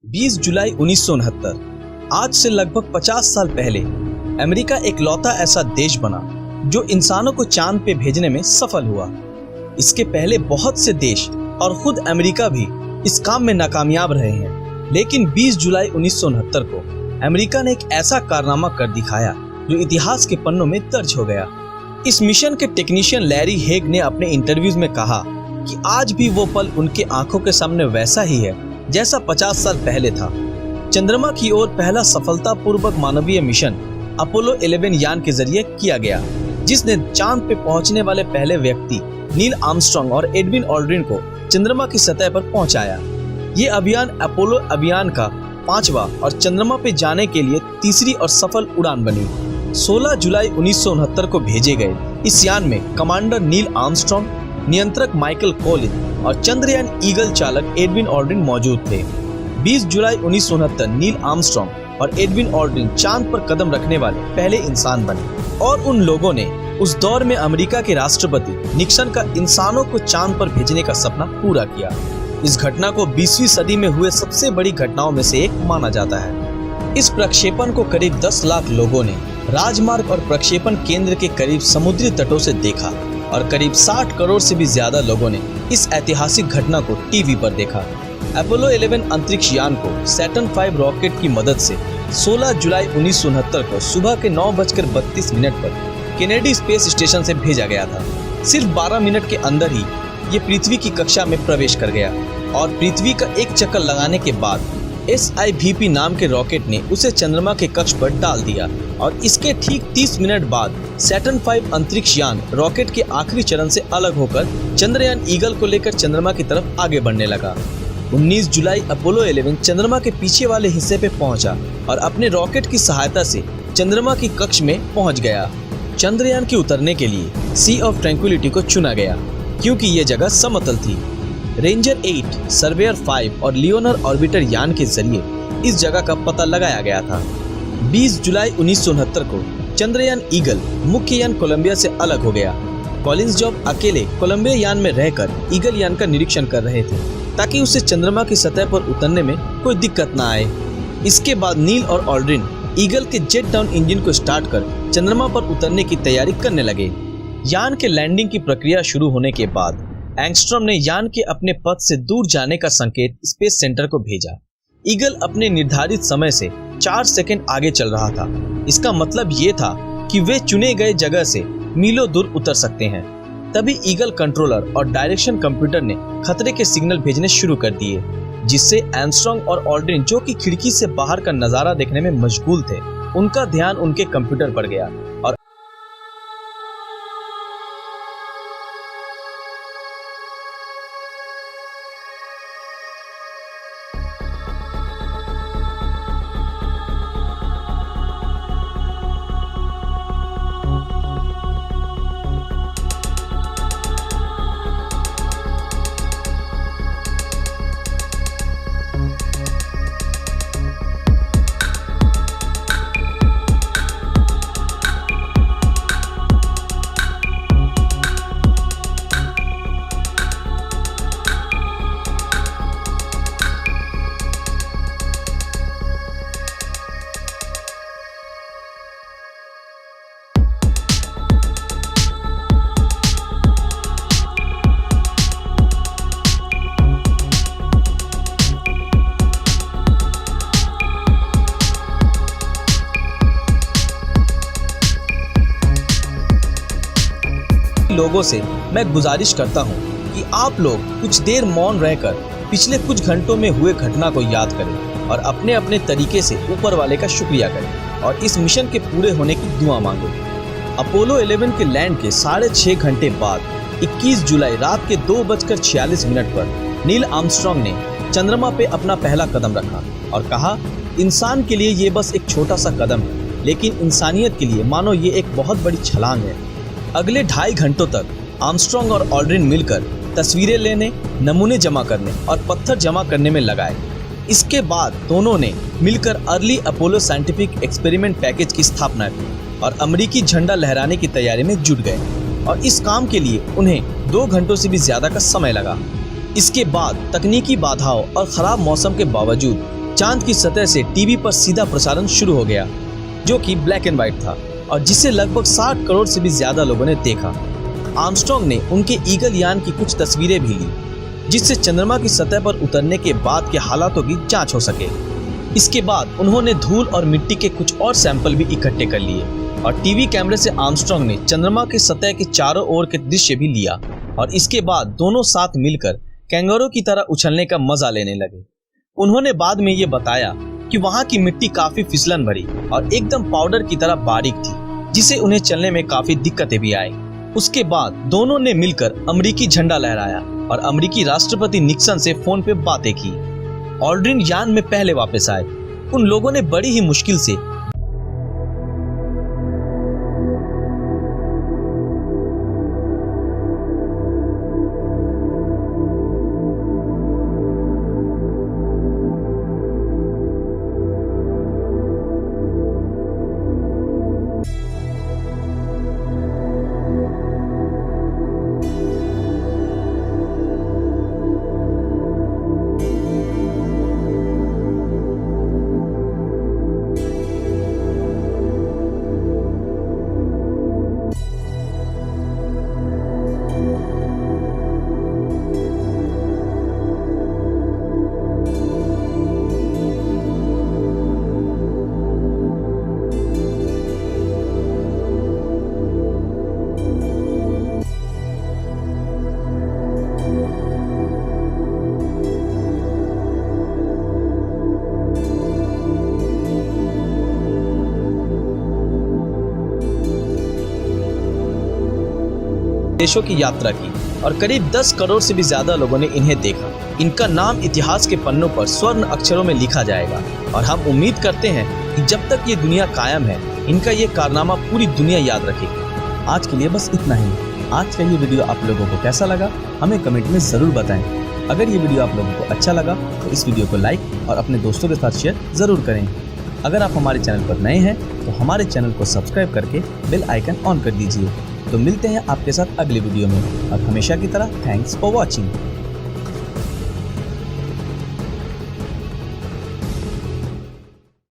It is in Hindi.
20 जुलाई 1969 आज से लगभग 50 साल पहले अमेरिका एकलौता ऐसा देश बना जो इंसानों को चांद पे भेजने में सफल हुआ। इसके पहले बहुत से देश और खुद अमेरिका भी इस काम में नाकामयाब रहे हैं, लेकिन 20 जुलाई 1969 को अमेरिका ने एक ऐसा कारनामा कर दिखाया जो इतिहास के पन्नों में दर्ज हो गया। इस मिशन के टेक्नीशियन लैरी हेग ने अपने इंटरव्यूज में कहा कि आज भी वो पल उनके आंखों के सामने वैसा ही है जैसा 50 साल पहले था। चंद्रमा की ओर पहला सफलतापूर्वक मानवीय मिशन अपोलो 11 यान के जरिए किया गया, जिसने चांद पे पहुंचने वाले पहले व्यक्ति नील आर्मस्ट्रांग और एडविन ऑल्ड्रिन को चंद्रमा की सतह पर पहुंचाया। ये अभियान अपोलो अभियान का 5वां और चंद्रमा पे जाने के लिए तीसरी और सफल उड़ान बनी। 16 जुलाई 1969 को भेजे गए इस यान में कमांडर नील आर्मस्ट्रांग, नियंत्रक माइकल कॉलिन और चंद्रयान ईगल चालक एडविन ऑल्ड्रिन मौजूद थे। 20 जुलाई 1969 नील आर्मस्ट्रांग और एडविन ऑल्ड्रिन चांद पर कदम रखने वाले पहले इंसान बने और उन लोगों ने उस दौर में अमेरिका के राष्ट्रपति निक्सन का इंसानों को चांद पर भेजने का सपना पूरा किया। इस घटना को 20वीं सदी में हुए सबसे बड़ी घटनाओं में से एक माना जाता है। इस प्रक्षेपण को करीब 10 लाख लोगों ने राजमार्ग और प्रक्षेपण केंद्र के करीब समुद्री तटों से देखा और करीब 60 करोड़ से भी ज्यादा लोगों ने इस ऐतिहासिक घटना को टीवी पर देखा। अपोलो 11 अंतरिक्ष यान को सैटर्न 5 रॉकेट की मदद से 16 जुलाई 1969 को सुबह के 9:32 पर केनेडी स्पेस स्टेशन से भेजा गया था। सिर्फ 12 मिनट के अंदर ही ये पृथ्वी की कक्षा में प्रवेश कर गया और पृथ्वी का एक चक्कर लगाने के बाद SIVP नाम के रॉकेट ने उसे चंद्रमा के कक्ष पर डाल दिया और इसके ठीक 30 मिनट बाद सैटर्न 5 अंतरिक्ष यान रॉकेट के आखिरी चरण से अलग होकर चंद्रयान ईगल को लेकर चंद्रमा की तरफ आगे बढ़ने लगा। 19 जुलाई अपोलो 11 चंद्रमा के पीछे वाले हिस्से पे पहुंचा और अपने रॉकेट की सहायता से चंद्रमा की कक्ष में पहुंच गया। चंद्रयान के उतरने के लिए सी ऑफ ट्रैंक्विलिटी को चुना गया क्योंकि ये जगह समतल थी। रेंजर 8, सर्वेयर 5 और लियोनर ऑर्बिटर यान के जरिए इस जगह का पता लगाया गया था। 20 जुलाई 1969 को चंद्रयान ईगल मुख्य यान कोलंबिया से अलग हो गया। कॉलिंस जॉब अकेले कोलंबिया यान में रहकर ईगल यान का निरीक्षण कर रहे थे ताकि उसे चंद्रमा की सतह पर उतरने में कोई दिक्कत न आए। इसके बाद नील और ऑल्ड्रिन ईगल के जेट डाउन इंजन को स्टार्ट कर चंद्रमा पर उतरने की तैयारी करने लगे। यान के लैंडिंग की प्रक्रिया शुरू होने के बाद एंगस्ट्रॉम ने यान के अपने पथ से दूर जाने का संकेत स्पेस सेंटर को भेजा। ईगल अपने निर्धारित समय से 4 सेकंड आगे चल रहा था। इसका मतलब ये था कि वे चुने गए जगह से मीलों दूर उतर सकते हैं। तभी ईगल कंट्रोलर और डायरेक्शन कंप्यूटर ने खतरे के सिग्नल भेजने शुरू कर दिए, जिससे आर्मस्ट्रांग और ऑल्ड्रिन जो कि खिड़की से बाहर का नजारा देखने में मशगूल थे, उनका ध्यान उनके कंप्यूटर पर गया और लोगों से मैं गुजारिश करता हूं कि आप लोग कुछ देर मौन रहकर पिछले कुछ घंटों में हुए घटना को याद करें और अपने अपने तरीके से ऊपर वाले का शुक्रिया करें और इस मिशन के पूरे होने की दुआ मांगो। अपोलो 11 के लैंड के 6.5 घंटे बाद 21 जुलाई रात के 2:46 पर नील आर्मस्ट्रांग ने चंद्रमा पे अपना पहला कदम रखा और कहा, इंसान के लिए ये बस एक छोटा सा कदम है, लेकिन इंसानियत के लिए मानो ये एक बहुत बड़ी छलांग है। अगले 2.5 घंटों तक आर्मस्ट्रांग और ऑल्ड्रिन मिलकर तस्वीरें लेने, नमूने जमा करने और पत्थर जमा करने में लगाए। इसके बाद दोनों ने मिलकर early Apollo scientific experiment package की स्थापना की और अमेरिकी झंडा लहराने की तैयारी में जुट गए और इस काम के लिए उन्हें 2 घंटों से भी ज्यादा का समय लगा। इसके बाद तकनीकी बाधाओं और खराब मौसम के बावजूद चांद की सतह से टीवी पर सीधा प्रसारण शुरू हो गया, जो कि ब्लैक एंड व्हाइट था और जिसे लगभग 60 करोड़ से भी ज्यादा लोगों ने देखा। आर्मस्ट्रांग ने उनके ईगल यान की कुछ तस्वीरें भी ली, जिससे चंद्रमा की सतह पर उतरने के बाद के हालातों की जांच हो सके। इसके बाद उन्होंने धूल और मिट्टी के कुछ और सैंपल भी इकट्ठे कर लिए और टीवी कैमरे से आर्मस्ट्रांग ने चंद्रमा की सतह के चारों ओर के दृश्य भी लिया और इसके बाद दोनों साथ मिलकर कैंगारू की तरह उछलने का मजा लेने लगे। उन्होंने बाद में ये बताया कि वहाँ की मिट्टी काफी फिसलन भरी और एकदम पाउडर की तरह बारीक थी, जिसे उन्हें चलने में काफी दिक्कतें भी आई। उसके बाद दोनों ने मिलकर अमेरिकी झंडा लहराया और अमेरिकी राष्ट्रपति निक्सन से फोन पे बातें की। ऑल्ड्रिन यान में पहले वापस आए। उन लोगों ने बड़ी ही मुश्किल से देशों की यात्रा की और करीब 10 करोड़ से भी ज्यादा लोगों ने इन्हें देखा। इनका नाम इतिहास के पन्नों पर स्वर्ण अक्षरों में लिखा जाएगा और हम उम्मीद करते हैं कि जब तक ये दुनिया कायम है, इनका ये कारनामा पूरी दुनिया याद रखेगी। आज के लिए बस इतना ही। आज का ये वीडियो आप लोगों को कैसा लगा हमें कमेंट में जरूर बताएं। अगर ये वीडियो आप लोगों को अच्छा लगा तो इस वीडियो को लाइक और अपने दोस्तों के साथ शेयर जरूर करें। अगर आप हमारे चैनल पर नए हैं तो हमारे चैनल को सब्सक्राइब करके बेल आइकन ऑन कर दीजिए। तो मिलते हैं आपके साथ अगले वीडियो में और हमेशा की तरह थैंक्स फॉर वॉचिंग।